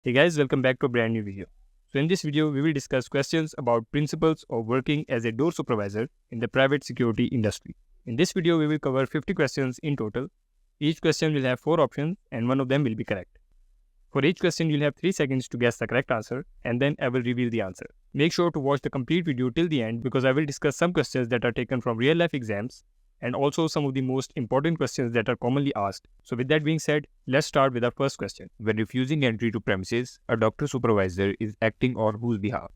Hey guys, welcome back to a brand new video. So in this video, we will discuss questions about principles of working as a door supervisor in the private security industry. In this video, we will cover 50 questions in total. Each question will have 4 options and one of them will be correct. For each question, you'll have 3 seconds to guess the correct answer and then I will reveal the answer. Make sure to watch the complete video till the end because I will discuss some questions that are taken from real life exams and also some of the most important questions that are commonly asked. So with that being said, let's start with our first question. When refusing entry to premises, a doctor supervisor is acting on whose behalf?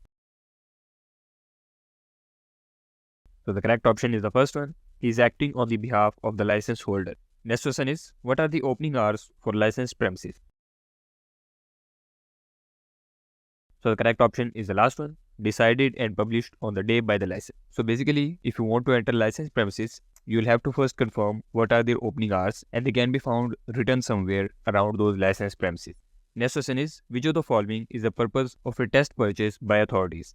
So the correct option is the first one. He is acting on the behalf of the license holder. Next question is, what are the opening hours for licensed premises? So the correct option is the last one, decided and published on the day by the license. So basically, if you want to enter licensed premises, you will have to first confirm what are their opening hours and they can be found written somewhere around those licensed premises. Next question is, which of the following is the purpose of a test purchase by authorities?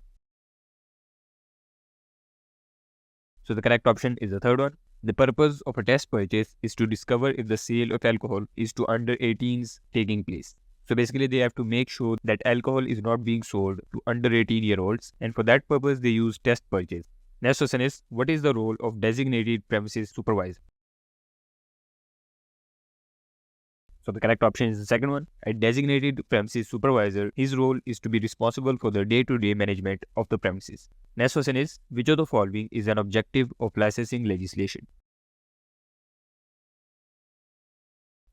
So the correct option is the third one. The purpose of a test purchase is to discover if the sale of alcohol is to under 18s taking place. So basically they have to make sure that alcohol is not being sold to under 18-year-olds and for that purpose they use test purchase. Next question is, what is the role of designated premises supervisor? So the correct option is the second one. A designated premises supervisor, his role is to be responsible for the day-to-day management of the premises. Next question is, which of the following is an objective of licensing legislation?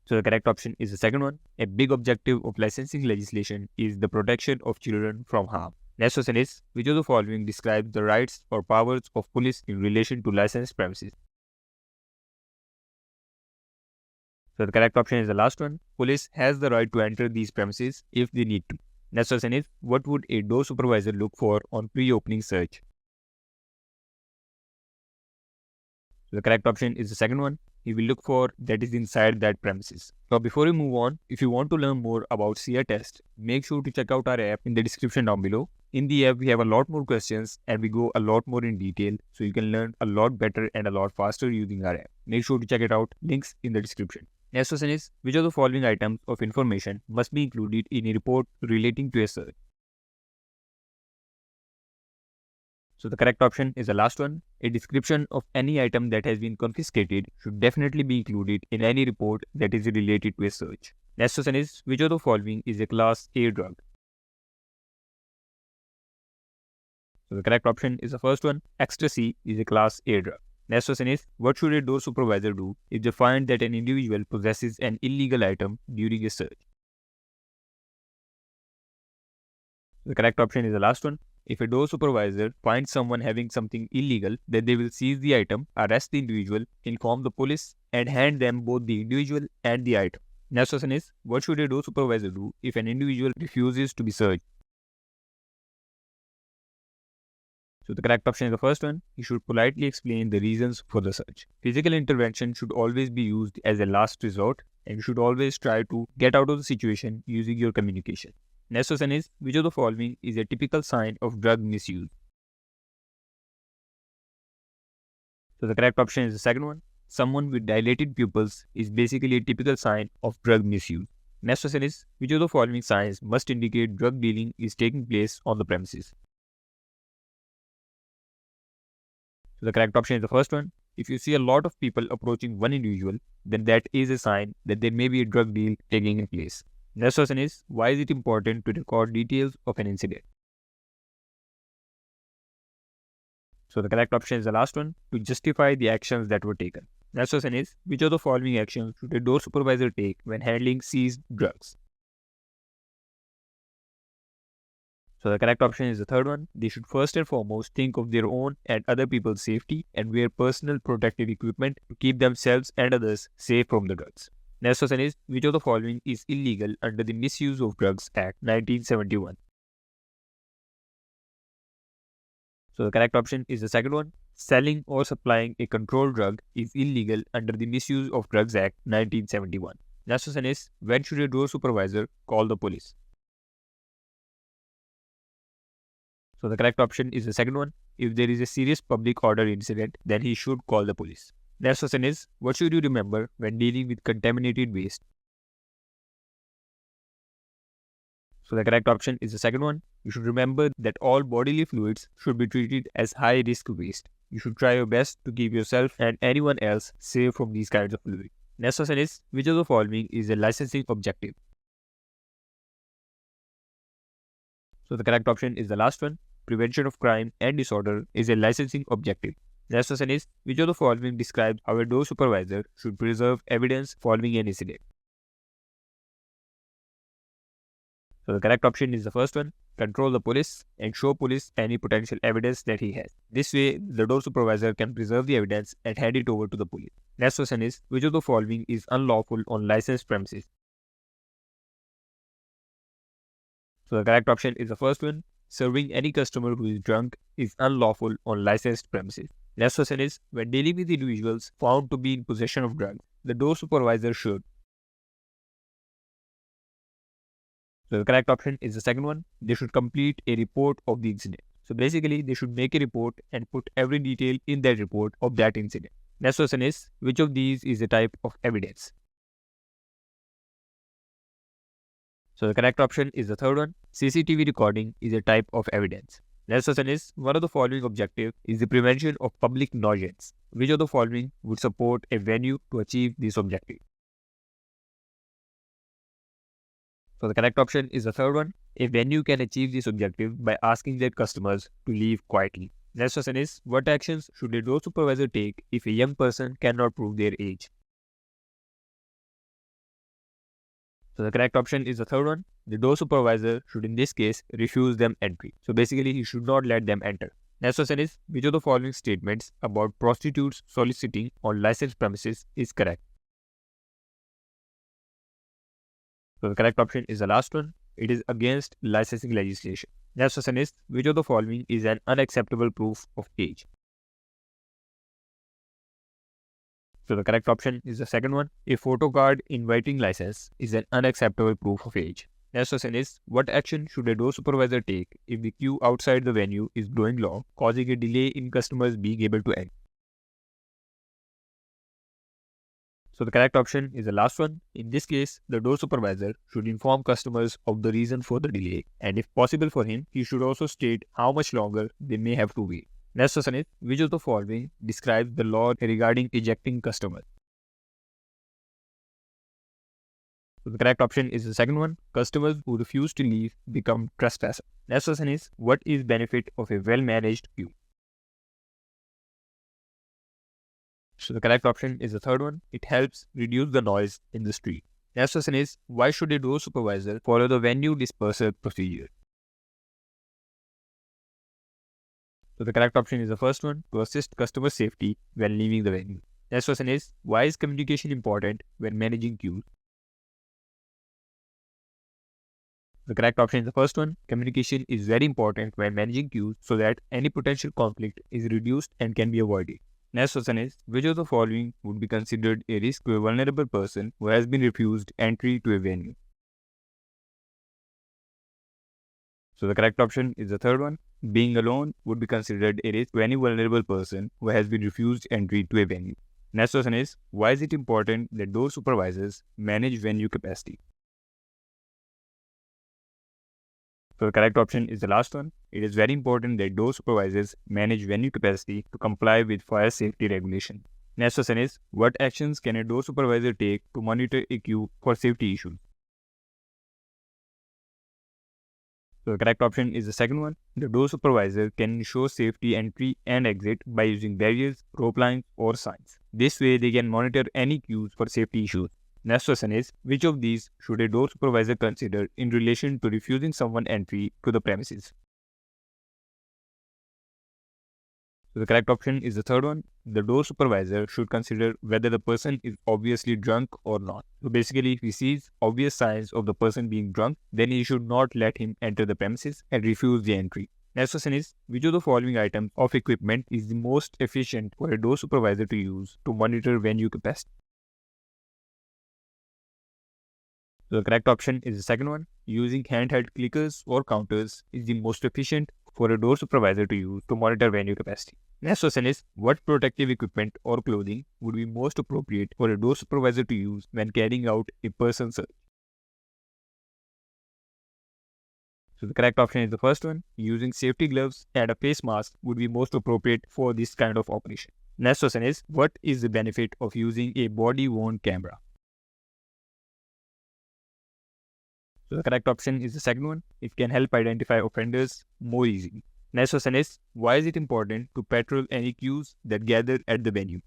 So the correct option is the second one. A big objective of licensing legislation is the protection of children from harm. Next question is, which of the following describes the rights or powers of police in relation to licensed premises? So the correct option is the last one. Police has the right to enter these premises if they need to. Next question is, what would a door supervisor look for on pre-opening search? So the correct option is the second one. He will look for that is inside that premises. Now before we move on, if you want to learn more about CR test, make sure to check out our app in the description down below. In the app, we have a lot more questions and we go a lot more in detail so you can learn a lot better and a lot faster using our app. Make sure to check it out. Links in the description. Next question is, which of the following items of information must be included in a report relating to a search? So the correct option is the last one. A description of any item that has been confiscated should definitely be included in any report that is related to a search. Next question is, which of the following is a class A drug? So the correct option is the first one. Ecstasy is a class A drug. Next question is, what should a door supervisor do if they find that an individual possesses an illegal item during a search? The correct option is the last one. If a door supervisor finds someone having something illegal, then they will seize the item, arrest the individual, inform the police, and hand them both the individual and the item. Next question is, what should a door supervisor do if an individual refuses to be searched? So the correct option is the first one. He should politely explain the reasons for the search. Physical intervention should always be used as a last resort, and you should always try to get out of the situation using your communication. Next question is, which of the following is a typical sign of drug misuse? So the correct option is the second one. Someone with dilated pupils is basically a typical sign of drug misuse. Next question is, which of the following signs must indicate drug dealing is taking place on the premises? So the correct option is the first one. If you see a lot of people approaching one individual, then that is a sign that there may be a drug deal taking place. Next question is, why is it important to record details of an incident? So the correct option is the last one, to justify the actions that were taken. Next question is, which of the following actions should a door supervisor take when handling seized drugs? So the correct option is the third one. They should first and foremost think of their own and other people's safety and wear personal protective equipment to keep themselves and others safe from the drugs. Next question is, which of the following is illegal under the Misuse of Drugs Act 1971? So the correct option is the second one. Selling or supplying a controlled drug is illegal under the Misuse of Drugs Act 1971. Next question is, when should a door supervisor call the police? So the correct option is the second one. If there is a serious public order incident, then he should call the police. Next question is, what should you remember when dealing with contaminated waste? So the correct option is the second one. You should remember that all bodily fluids should be treated as high risk waste. You should try your best to keep yourself and anyone else safe from these kinds of fluids. Next question is, which of the following is a licensing objective? So the correct option is the last one. Prevention of crime and disorder is a licensing objective. Next question is, which of the following describes how a door supervisor should preserve evidence following an incident? So the correct option is the first one. Control the police and show police any potential evidence that he has. This way, the door supervisor can preserve the evidence and hand it over to the police. Next question is, which of the following is unlawful on licensed premises? So the correct option is the first one. Serving any customer who is drunk is unlawful on licensed premises. Next question is, when dealing with individuals found to be in possession of drugs, the door supervisor should. So the correct option is the second one. They should complete a report of the incident. So basically, they should make a report and put every detail in that report of that incident. Next question is, which of these is a type of evidence? So the correct option is the third one. CCTV recording is a type of evidence. Next question is, one of the following objective is the prevention of public nuisance. Which of the following would support a venue to achieve this objective? So the correct option is the third one. A venue can achieve this objective by asking their customers to leave quietly. Next question is, what actions should a door supervisor take if a young person cannot prove their age? So the correct option is the third one. The door supervisor should in this case refuse them entry. So basically he should not let them enter. Next question is, which of the following statements about prostitutes soliciting on licensed premises is correct? So the correct option is the last one. It is against licensing legislation. Next question is, which of the following is an unacceptable proof of age? So the correct option is the second one. A photo card inviting license is an unacceptable proof of age. Next question is, what action should a door supervisor take if the queue outside the venue is growing long, causing a delay in customers being able to enter? So the correct option is the last one. In this case, the door supervisor should inform customers of the reason for the delay, and if possible for him, he should also state how much longer they may have to wait. Next question is, which of the following describes the law regarding ejecting customers? So the correct option is the second one. Customers who refuse to leave become trespassers. Next question is, what is benefit of a well-managed queue? So the correct option is the third one. It helps reduce the noise in the street. Next question is, why should a door supervisor follow the venue dispersal procedure? So the correct option is the first one, to assist customer safety when leaving the venue. Next question is, why is communication important when managing queues? The correct option is the first one. Communication is very important when managing queues so that any potential conflict is reduced and can be avoided. Next question is, which of the following would be considered a risk to a vulnerable person who has been refused entry to a venue? So the correct option is the third one. Being alone would be considered a risk to any vulnerable person who has been refused entry to a venue. Next question is, why is it important that door supervisors manage venue capacity? So the correct option is the last one. It is very important that door supervisors manage venue capacity to comply with fire safety regulation. Next question is, what actions can a door supervisor take to monitor a queue for safety issues? So the correct option is the second one. The door supervisor can ensure safety entry and exit by using barriers, rope lines, or signs. This way they can monitor any queues for safety issues. Next question is, which of these should a door supervisor consider in relation to refusing someone entry to the premises? So the correct option is the third one. The door supervisor should consider whether the person is obviously drunk or not. So basically, if he sees obvious signs of the person being drunk, then he should not let him enter the premises and refuse the entry. Next question is, which of the following items of equipment is the most efficient for a door supervisor to use to monitor venue capacity? So the correct option is the second one. Using handheld clickers or counters is the most efficient for a door supervisor to use to monitor venue capacity. Next question is, what protective equipment or clothing would be most appropriate for a door supervisor to use when carrying out a person search? So the correct option is the first one. Using safety gloves and a face mask would be most appropriate for this kind of operation. Next question is, what is the benefit of using a body-worn camera? So the correct option is the second one. It can help identify offenders more easily. Next question is, why is it important to patrol any queues that gather at the venue?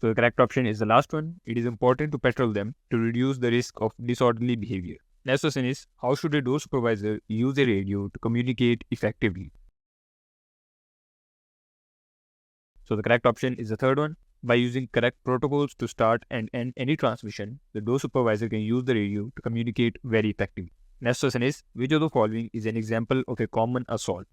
So the correct option is the last one. It is important to patrol them to reduce the risk of disorderly behavior. Next question is, how should a door supervisor use a radio to communicate effectively? So the correct option is the third one. By using correct protocols to start and end any transmission, the door supervisor can use the radio to communicate very effectively. Next question is, which of the following is an example of a common assault?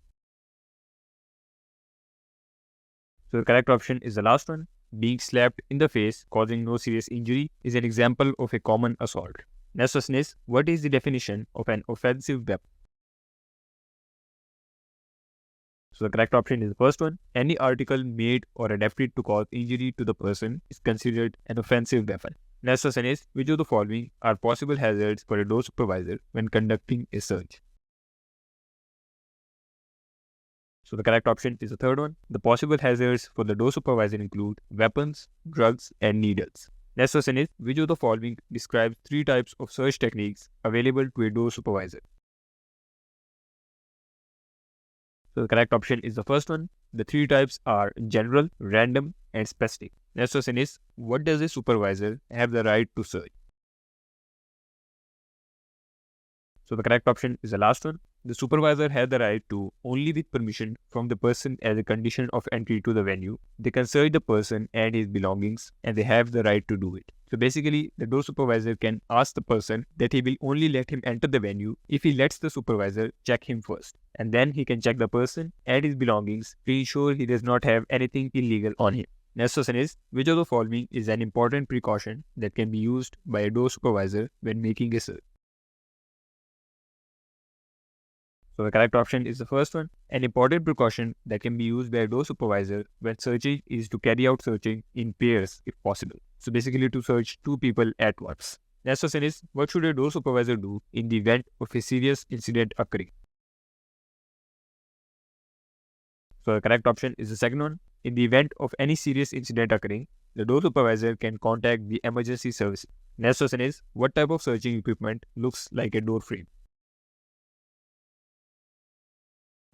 So the correct option is the last one. Being slapped in the face causing no serious injury is an example of a common assault. Next question is, what is the definition of an offensive weapon? So the correct option is the first one. Any article made or adapted to cause injury to the person is considered an offensive weapon. Next question is, which of the following are possible hazards for a door supervisor when conducting a search? So the correct option is the third one. The possible hazards for the door supervisor include weapons, drugs, and needles. Next question is, which of the following describes three types of search techniques available to a door supervisor? So the correct option is the first one. The three types are general, random, and specific. Next question is, what does a supervisor have the right to search? So the correct option is the last one. The supervisor has the right to, only with permission from the person as a condition of entry to the venue, they can search the person and his belongings, and they have the right to do it. So basically, the door supervisor can ask the person that he will only let him enter the venue if he lets the supervisor check him first. And then he can check the person and his belongings to ensure he does not have anything illegal on him. Next question is, which of the following is an important precaution that can be used by a door supervisor when making a search? So the correct option is the first one. An important precaution that can be used by a door supervisor when searching is to carry out searching in pairs if possible. So basically to search two people at once. Next question is, what should a door supervisor do in the event of a serious incident occurring? So the correct option is the second one. In the event of any serious incident occurring, the door supervisor can contact the emergency service. Next question is, what type of searching equipment looks like a door frame?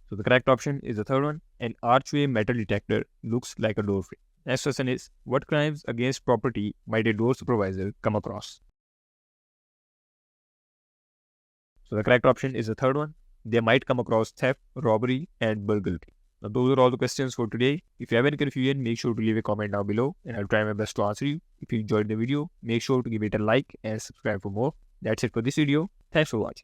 So the correct option is the third one. An archway metal detector looks like a door frame. Next question is, what crimes against property might a door supervisor come across? So the correct option is the third one. They might come across theft, robbery, and burglary. Now those are all the questions for today. If you have any confusion, make sure to leave a comment down below and I'll try my best to answer you. If you enjoyed the video, make sure to give it a like and subscribe for more. That's it for this video. Thanks for watching.